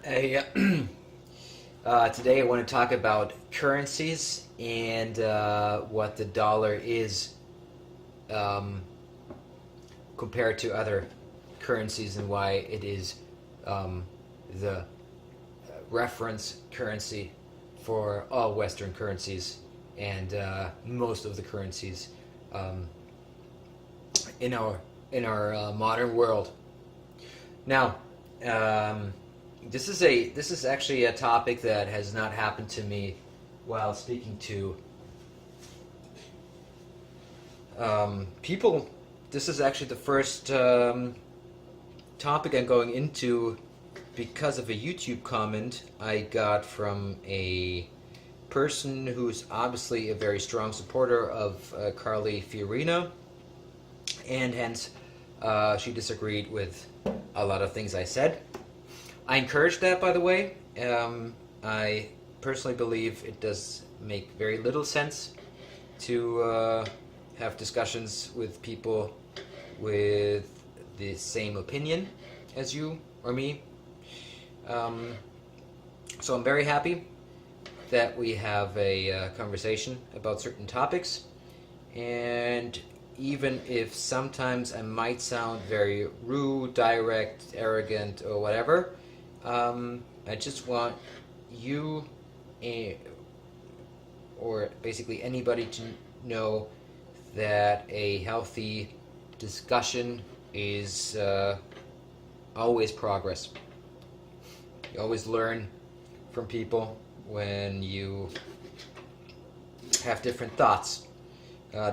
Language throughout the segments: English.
Hey, today I want to talk about currencies and what the dollar is um, compared to other currencies and why it is the reference currency for all Western currencies and most of the currencies um, in our modern world. Now, um, this is actually a topic that has not happened to me while speaking to people. This is actually the first topic I'm going into because of a YouTube comment I got from a person who's obviously a very strong supporter of Carly Fiorina, and hence she disagreed with a lot of things I said. I encourage that, by the way. I personally believe it does make very little sense to have discussions with people with the same opinion as you or me. So I'm very happy that we have a conversation about certain topics, and even if sometimes I might sound very rude, direct, arrogant, or whatever, I just want you, or basically anybody, to know that a healthy discussion is always progress. You always learn from people when you have different thoughts,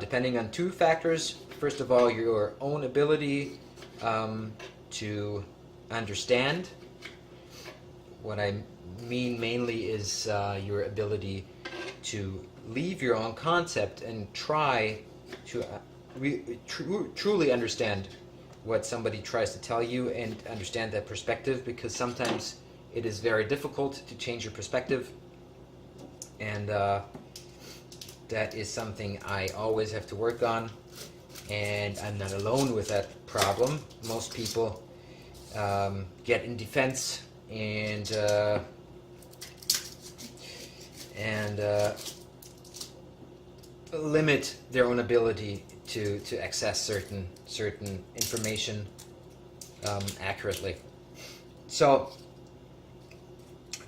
depending on two factors. First of all, your own ability to understand. What I mean mainly is your ability to leave your own concept and try to truly understand what somebody tries to tell you and understand that perspective, because sometimes it is very difficult to change your perspective, and that is something I always have to work on, and I'm not alone with that problem. Most people get in defense and limit their own ability to access certain information accurately. So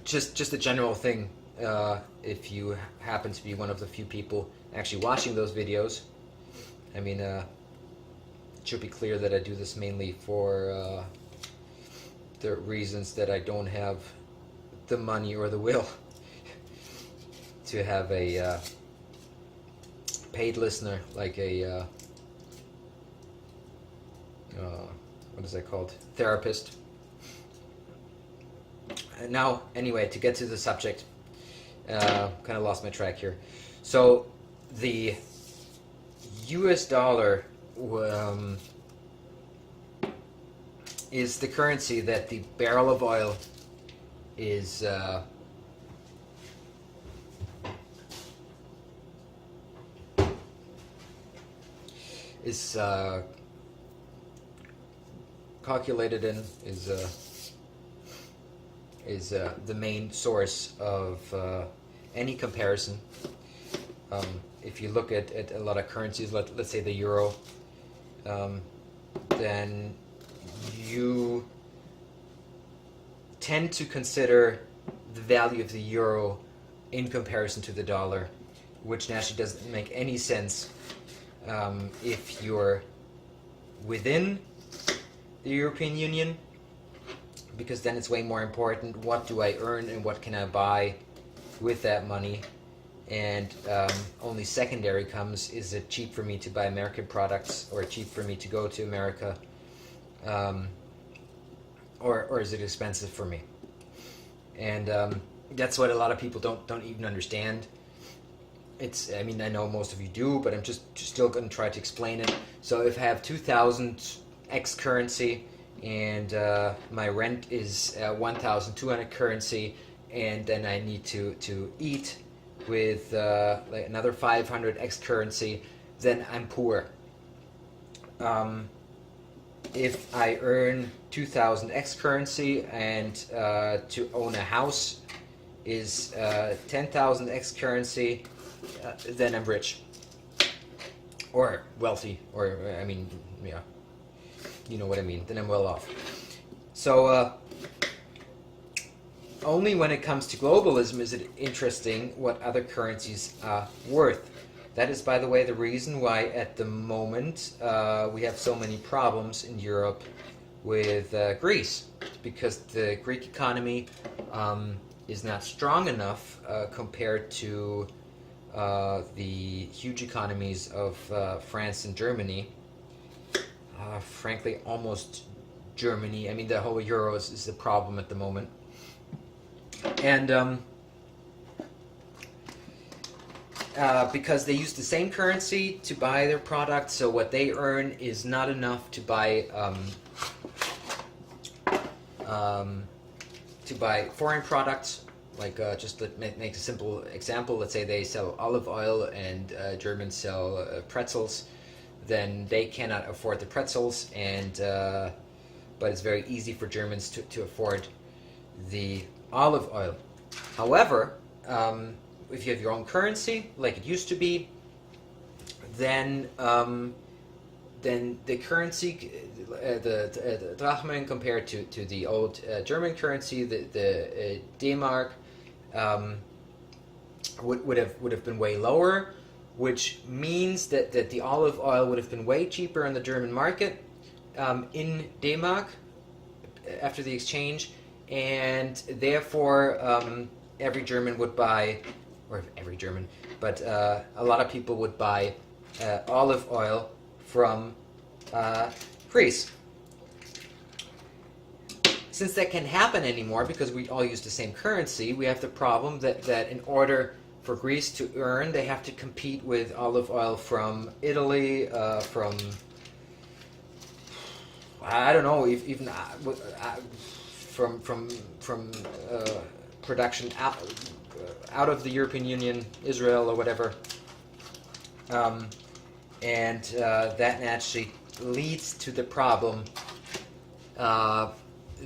just a general thing, if you happen to be one of the few people actually watching those videos, I mean, it should be clear that I do this mainly for the reasons that I don't have the money or the will to have a paid listener, like a what is that called? Therapist. Now, anyway, to get to the subject, kind of lost my track here. So, the U.S. dollar is the currency that the barrel of oil is calculated in, is the main source of any comparison. If you look at a lot of currencies, let's say the euro, then you tend to consider the value of the euro in comparison to the dollar, which naturally doesn't make any sense if you're within the European Union, because then it's way more important what do I earn and what can I buy with that money, and only secondary comes, is it cheap for me to buy American products, or cheap for me to go to America, or is it expensive for me? And that's what a lot of people don't even understand. I mean, I know most of you do, but I'm just still going to try to explain it. So if I have 2,000 X currency, and my rent is 1,200 currency, and then I need to eat with like another 500 X currency, then I'm poor. if I earn 2,000 X currency and to own a house is 10,000 X currency, then I'm rich or wealthy, or I mean, yeah, you know what I mean. Then I'm well off. So only when it comes to globalism is it interesting what other currencies are worth. That is, by the way, the reason why at the moment we have so many problems in Europe with Greece, because the Greek economy is not strong enough compared to the huge economies of France and Germany. Frankly, almost Germany. I mean, the whole euro is the problem at the moment. And because they use the same currency to buy their products, so what they earn is not enough to buy foreign products. Like just to make a simple example, let's say they sell olive oil and Germans sell pretzels, then they cannot afford the pretzels, and but it's very easy for Germans to afford the olive oil. However, if you have your own currency, like it used to be, then the currency, the Drachmen compared to the old German currency, the D-mark, would have been way lower, which means that the olive oil would have been way cheaper in the German market in D-mark after the exchange, and therefore every German would buy, or every German, but a lot of people would buy olive oil from Greece. Since that can't happen anymore because we all use the same currency, we have the problem that in order for Greece to earn, they have to compete with olive oil from Italy, from I don't know, even from production out of the European Union, Israel or whatever, and that naturally leads to the problem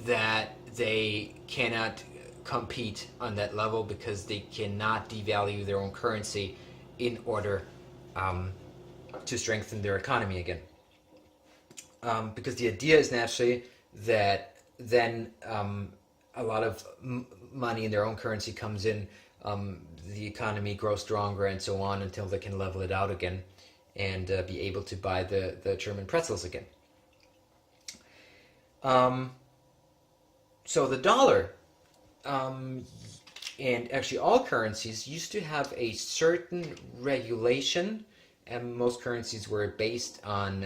that they cannot compete on that level because they cannot devalue their own currency in order to strengthen their economy again. Because the idea is naturally that then a lot of money in their own currency comes in, the economy grows stronger and so on until they can level it out again and be able to buy the German pretzels again. So the dollar, and actually all currencies, used to have a certain regulation, and most currencies were based on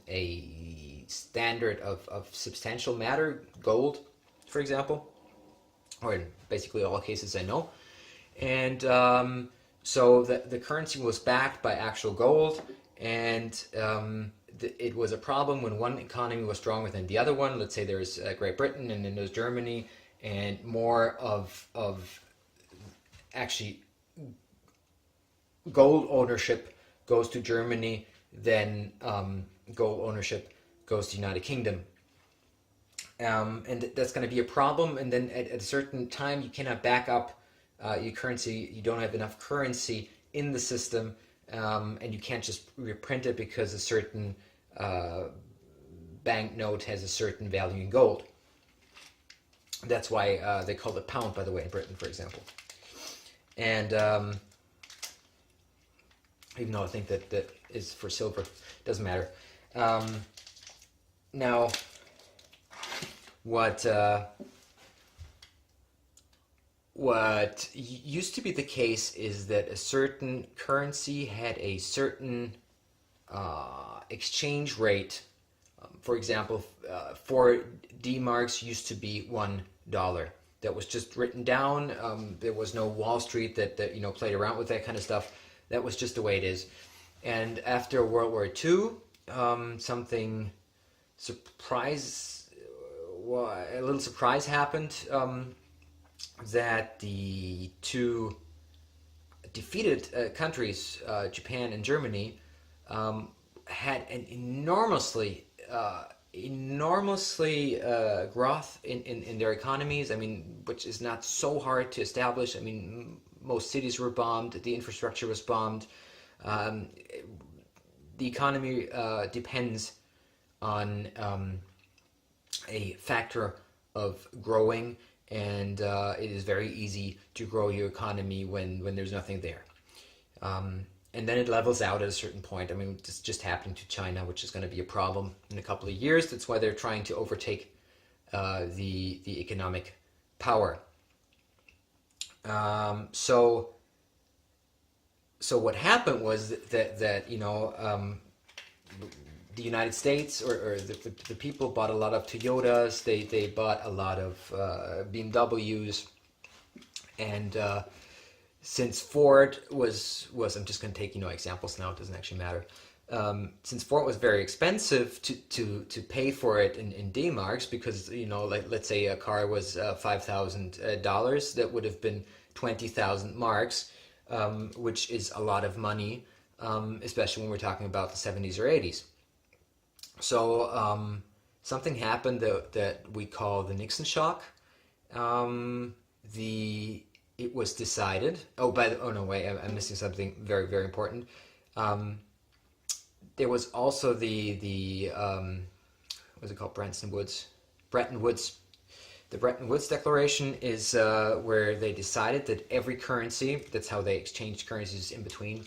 a standard of substantial matter, gold, for example, or in basically all cases I know. And so the currency was backed by actual gold, and it was a problem when one economy was stronger than the other one. Let's say there's Great Britain and then there's Germany, and more of actually gold ownership goes to Germany than gold ownership goes to the United Kingdom. And that's going to be a problem, and then at a certain time you cannot back up your currency. You don't have enough currency in the system, and you can't just reprint it because a certain banknote has a certain value in gold. That's why they call it pound, by the way, in Britain, for example. And even though I think that is for silver, doesn't matter. Now, what used to be the case is that a certain currency had a certain exchange rate. For example, 4 D-marks used to be $1. That was just written down. There was no Wall Street that played around with that kind of stuff. That was just the way it is. And after World War II, something a little surprise happened, that the two defeated countries, Japan and Germany, had an enormously enormously growth in their economies. I mean, which is not so hard to establish. I mean, most cities were bombed, the infrastructure was bombed. Um, the economy depends on a factor of growing, and it is very easy to grow your economy when there's nothing there. And then it levels out at a certain point. I mean, it's just happening to China, which is going to be a problem in a couple of years. That's why they're trying to overtake the economic power. So what happened was that the United States or the people bought a lot of Toyotas. They bought a lot of BMWs, and since Ford was I'm just going to take examples now. It doesn't actually matter. Since Ford was very expensive to pay for it in D-marks, because like let's say a car was $5,000, that would have been 20,000 marks, which is a lot of money, especially when we're talking about the 70s or 80s. So something happened that we call the Nixon shock. It was decided. Oh no, wait, I'm missing something very, very important. There was also the what's it called? Bretton Woods. The Bretton Woods Declaration is where they decided that every currency, that's how they exchanged currencies in between,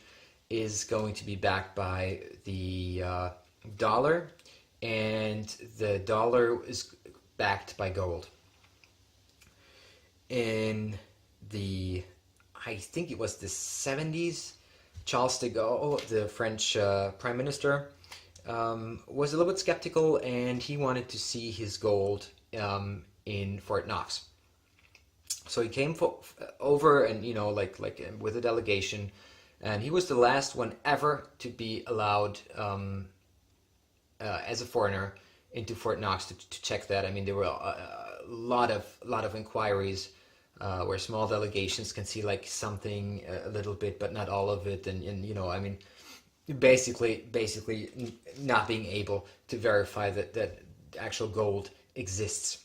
is going to be backed by the dollar, and the dollar is backed by gold. In I think it was the 70s, Charles de Gaulle, the French Prime Minister, was a little bit skeptical, and he wanted to see his gold in Fort Knox. So he came over, and like with a delegation, and he was the last one ever to be allowed as a foreigner into Fort Knox to check that. I mean, there were a lot of inquiries where small delegations can see like something a little bit, but not all of it, and I mean, basically not being able to verify that actual gold exists.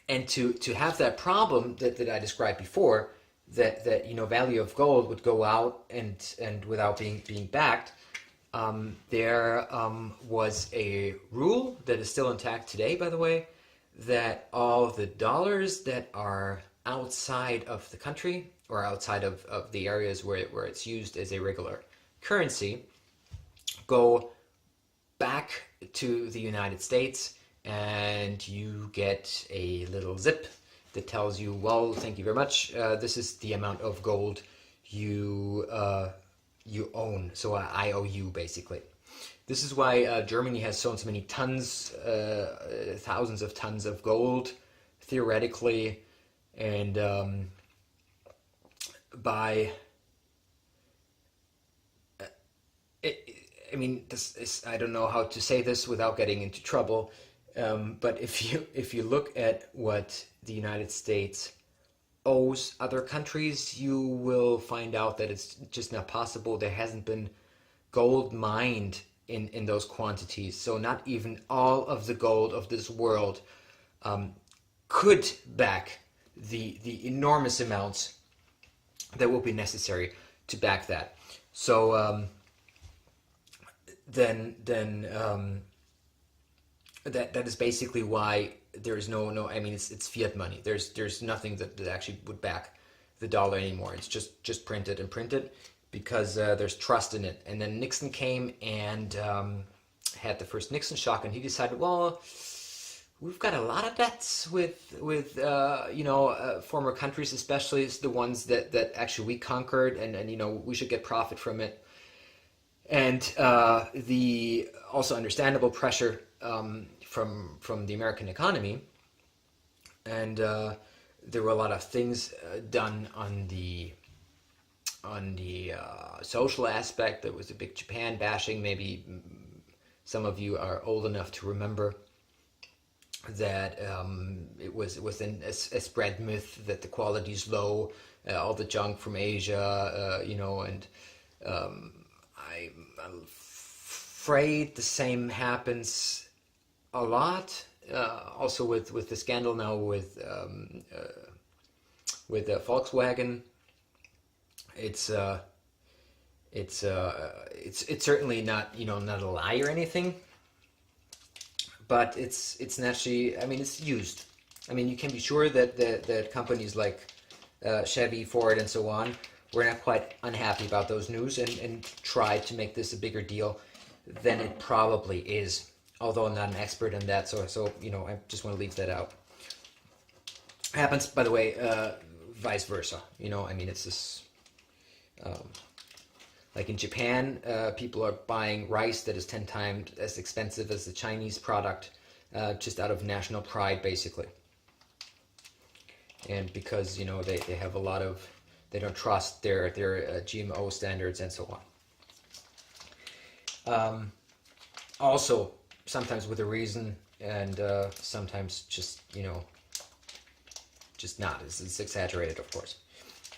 And to have that problem that I described before, that value of gold would go out and without being backed, there was a rule that is still intact today, by the way, that all the dollars that are outside of the country or outside of the areas where it's used as a regular currency go back to the United States, and you get a little zip that tells you, well, thank you very much, this is the amount of gold you own, so I owe you, basically. This is why Germany has so many tons, thousands of tons of gold, theoretically, and by I mean, this is, I don't know how to say this without getting into trouble, but if you look at what the United States owes other countries, you will find out that it's just not possible. There hasn't been gold mined in those quantities, so not even all of the gold of this world could back the enormous amounts that will be necessary to back that. So then that is basically why there is no. I mean, it's fiat money. There's nothing that actually would back the dollar anymore. It's just printed and printed because there's trust in it. And then Nixon came and had the first Nixon shock, and he decided, well, we've got a lot of debts with former countries, especially the ones that actually we conquered, and we should get profit from it. And the also understandable pressure from the American economy, and there were a lot of things done on the social aspect. There was a big Japan bashing. Maybe some of you are old enough to remember that it was a spread myth that the quality is low, all the junk from Asia, and I'm afraid the same happens a lot. Also with the scandal now with Volkswagen, it's it's certainly not, not a lie or anything, but it's naturally, I mean, it's used. I mean, you can be sure that companies like Chevy, Ford, and so on were not quite unhappy about those news and tried to make this a bigger deal than it probably is. Although I'm not an expert in that, so I just want to leave that out. Happens, by the way, vice versa. I mean, it's this. Like in Japan, people are buying rice that is 10 times as expensive as the Chinese product, just out of national pride, basically. And because they have a lot of, they don't trust their GMO standards and so on. Also, sometimes with a reason, and sometimes just just not. It's exaggerated, of course.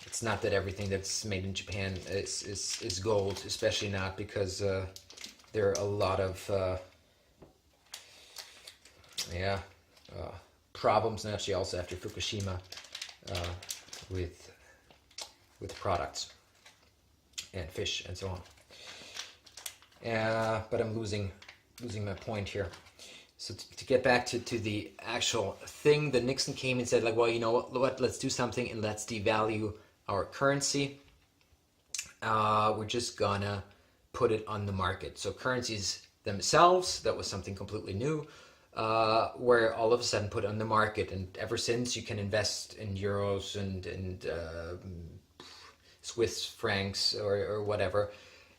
It's not that everything that's made in Japan is gold, especially not because there are a lot of problems, and actually also after Fukushima with products and fish and so on. But I'm losing my point here. So to get back to the actual thing, that Nixon came and said, like, well, you know what, let's do something and let's devalue our currency. We're just gonna put it on the market. So currencies themselves, that was something completely new, were all of a sudden put on the market, and ever since you can invest in euros and Swiss francs or whatever.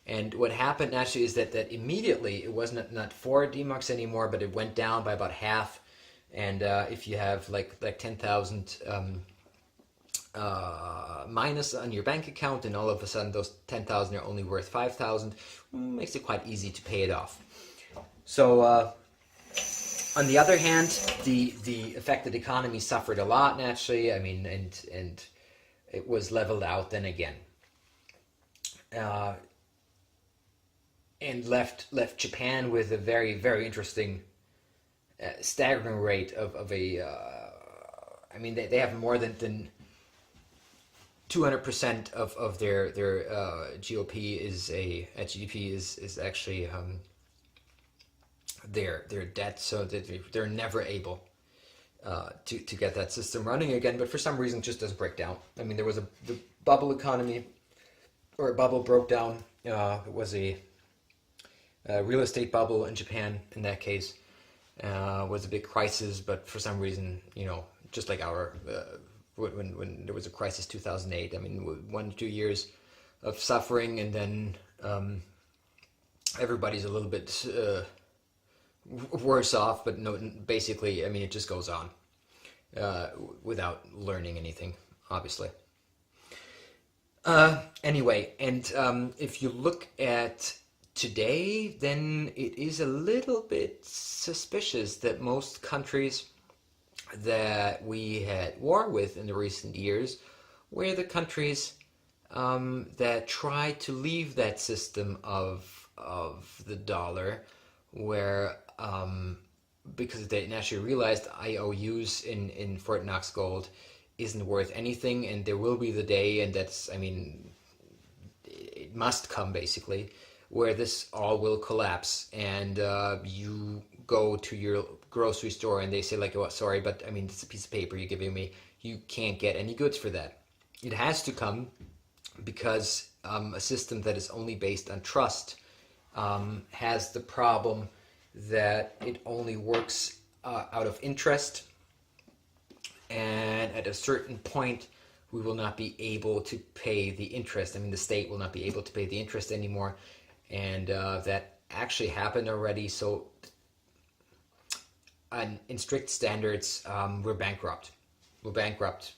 And what happened actually is that immediately it was not 4 D-marks anymore, but it went down by about half. And if you have like 10,000 minus on your bank account, and all of a sudden those 10,000 are only worth 5,000, makes it quite easy to pay it off. So on the other hand, the affected economy suffered a lot naturally. I mean, and it was leveled out then again. And left Japan with a very, very interesting, staggering rate of a. I mean, they have more than 200% of their GOP GDP is actually their debt, so that they're never able to get that system running again. But for some reason, it just doesn't break down. I mean, there was the bubble economy, or a bubble broke down. It was a real estate bubble in Japan. In that case, was a big crisis. But for some reason, just like our when there was a crisis 2008. I mean, 1 to 2 years of suffering, and then everybody's a little bit worse off. But no, basically, I mean, it just goes on without learning anything, obviously. Anyway, and if you look at today, then it is a little bit suspicious that most countries that we had war with in the recent years were the countries that tried to leave that system of the dollar, where because they naturally realized IOUs in Fort Knox gold isn't worth anything, and there will be the day, and that's, I mean, it must come basically, where this all will collapse, and you go to your grocery store and they say, like, oh, sorry, but I mean, it's a piece of paper you're giving me, you can't get any goods for that. It has to come, because a system that is only based on trust has the problem that it only works out of interest, and at a certain point we will not be able to pay the interest. I mean, the state will not be able to pay the interest anymore, and that actually happened already. So in strict standards, we're bankrupt. We're bankrupt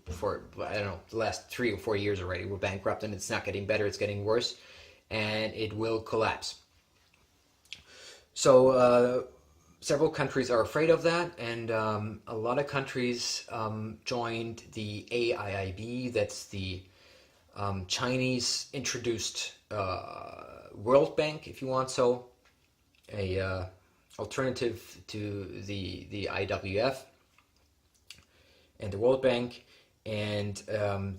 for, I don't know, the last 3 or 4 years already. We're bankrupt, and it's not getting better, it's getting worse, and it will collapse. So several countries are afraid of that, and a lot of countries joined the AIIB. That's the Chinese introduced World Bank, if you want so, a alternative to the IWF and the World Bank, and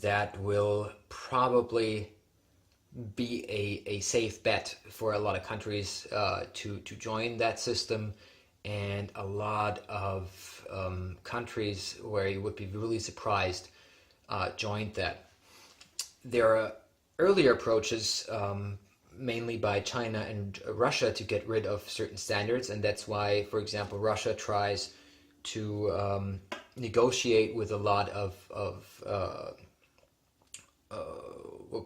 that will probably be a safe bet for a lot of countries to join that system, and a lot of countries where you would be really surprised joined that. There are earlier approaches, mainly by China and Russia, to get rid of certain standards, and that's why, for example, Russia tries to negotiate with a lot of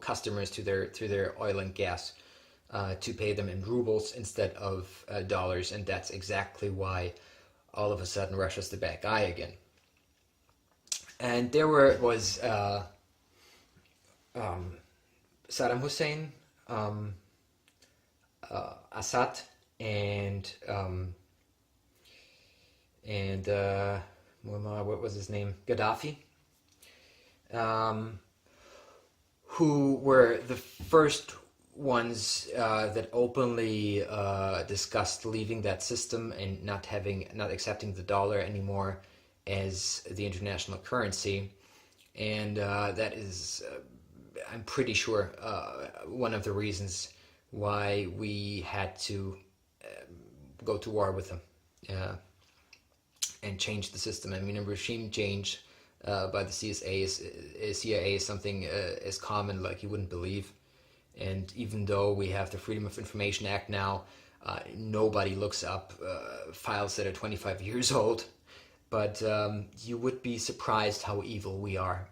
customers to their oil and gas to pay them in rubles instead of dollars, and that's exactly why all of a sudden Russia's the bad guy again. And there was Saddam Hussein, Assad, and what was his name? Gaddafi, who were the first ones that openly discussed leaving that system and not accepting the dollar anymore as the international currency, and that is, I'm pretty sure, one of the reasons why we had to go to war with them and change the system. I mean, a regime change by the CIA is something as common like you wouldn't believe. And even though we have the Freedom of Information Act now, nobody looks up files that are 25 years old. But you would be surprised how evil we are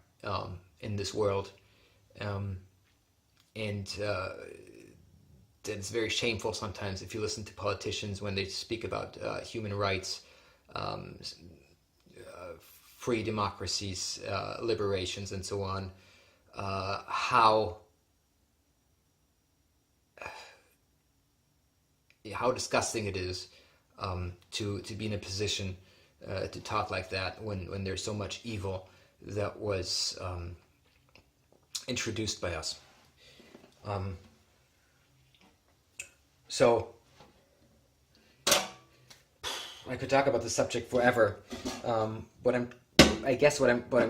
in this world. And it's very shameful sometimes if you listen to politicians when they speak about human rights, free democracies, liberations, and so on, how disgusting it is to be in a position to talk like that when there's so much evil that was introduced by us. So I could talk about the subject forever. What I'm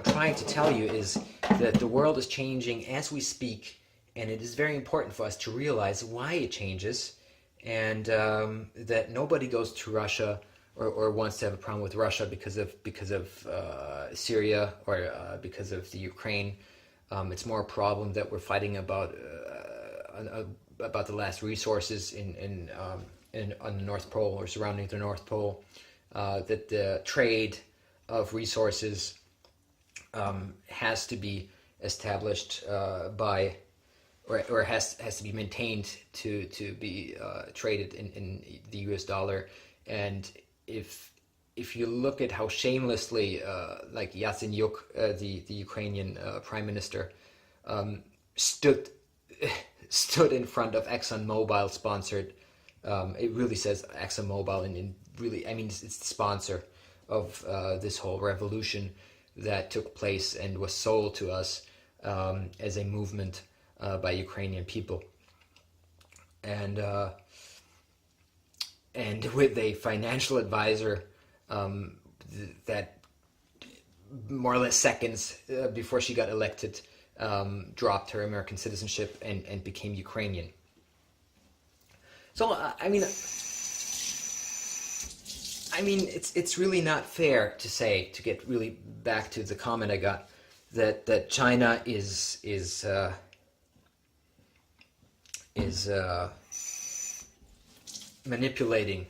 trying to tell you is that the world is changing as we speak, and it is very important for us to realize why it changes, and that nobody goes to Russia or wants to have a problem with Russia because of Syria or because of the Ukraine. It's more a problem that we're fighting about the last resources on the North Pole or surrounding the North Pole. That the trade of resources has to be established by, or has to be maintained to be traded in the U.S. dollar. And if you look at how shamelessly, like Yatsenyuk, the Ukrainian prime minister, stood in front of ExxonMobil sponsored. It really says ExxonMobil, and really, I mean, it's the sponsor of this whole revolution that took place and was sold to us as a movement by Ukrainian people, and with a financial advisor that more or less seconds before she got elected dropped her American citizenship and became Ukrainian. So I mean, it's really not fair to say, to get really back to the comment I got, that China is manipulating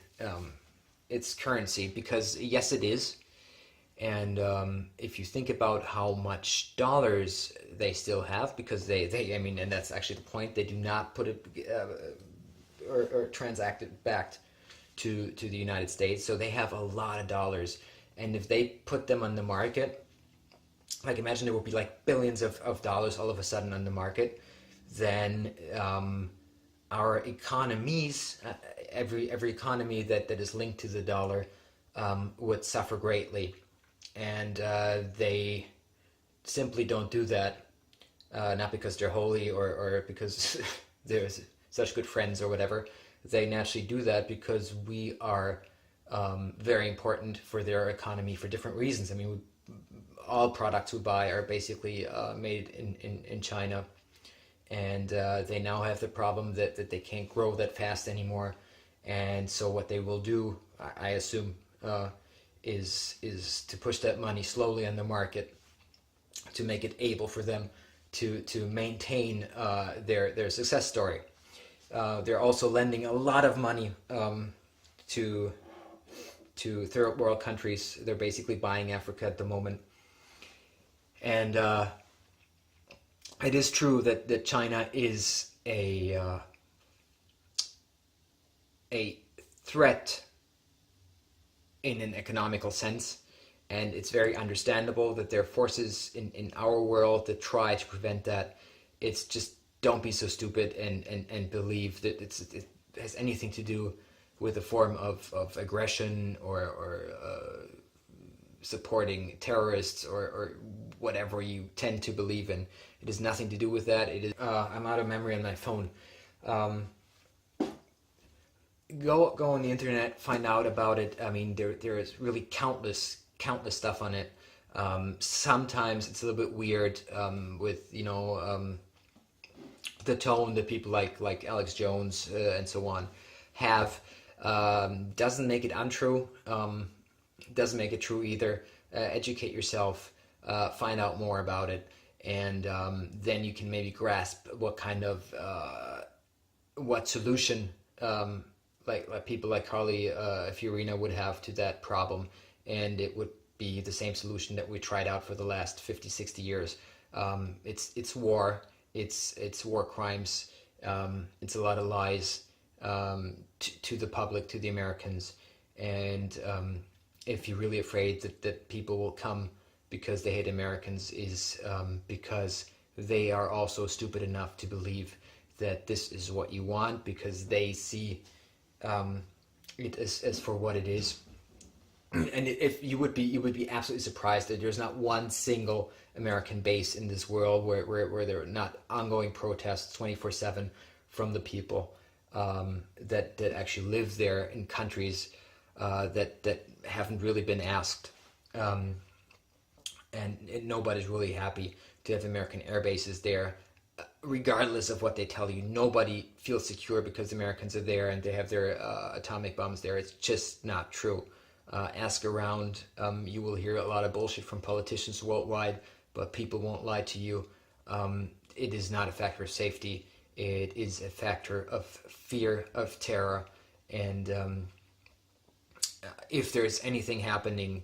its currency, because yes, it is. And if you think about how much dollars they still have, because they I mean, and that's actually the point, they do not put it or transact it back to the United States, so they have a lot of dollars. And if they put them on the market, like imagine there would be like billions of dollars all of a sudden on the market, then our economies, every economy that is linked to the dollar would suffer greatly. And they simply don't do that, not because they're holy or because they're such good friends or whatever, they naturally do that because we are very important for their economy for different reasons. I mean, all products we buy are basically made in China, and they now have the problem that they can't grow that fast anymore. And so what they will do, I assume, is to push that money slowly on the market to make it able for them to maintain their success story. They're also lending a lot of money to third world countries. They're basically buying Africa at the moment, and it is true that China is a threat in an economical sense, and it's very understandable that there are forces in our world that try to prevent that. It's just, don't be so stupid and believe that it has anything to do with a form of aggression or supporting terrorists or whatever you tend to believe in. It has nothing to do with that. It is. I'm out of memory on my phone. Go on the internet, find out about it. I mean, there is really countless stuff on it. Sometimes it's a little bit weird with the tone that people like Alex Jones and so on have. Doesn't make it untrue. Doesn't make it true either. Educate yourself, find out more about it, and then you can maybe grasp what kind of what solution like people like Carly Fiorina would have to that problem, and it would be the same solution that we tried out for the last 50, 60 years. It's war, it's war crimes, it's a lot of lies to the public, to the Americans, and if you're really afraid that people will come because they hate Americans, is because they are also stupid enough to believe that this is what you want, because they see it as for what it is. And if you would be absolutely surprised that there's not one single American base in this world where there are not ongoing protests 24/7 from the people that actually live there in countries that haven't really been asked, and nobody's really happy to have American air bases there. Regardless of what they tell you, nobody feels secure because the Americans are there and they have their atomic bombs there. It's just not true. Ask around. You will hear a lot of bullshit from politicians worldwide, but people won't lie to you. It is not a factor of safety. It is a factor of fear, of terror, and if there's anything happening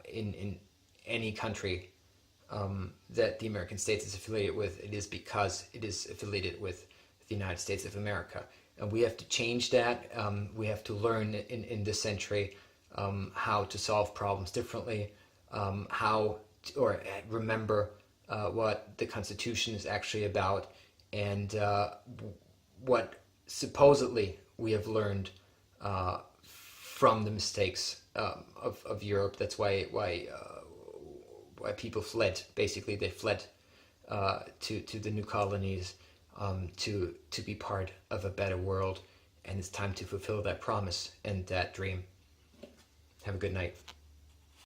in any country that the American States is affiliated with, it is because it is affiliated with the United States of America. And we have to change that. We have to learn in this century how to solve problems differently, remember what the Constitution is actually about, and what supposedly we have learned from the mistakes of Europe. That's why people fled. Basically, they fled to the new colonies to be part of a better world, and it's time to fulfill that promise and that dream. Have a good night.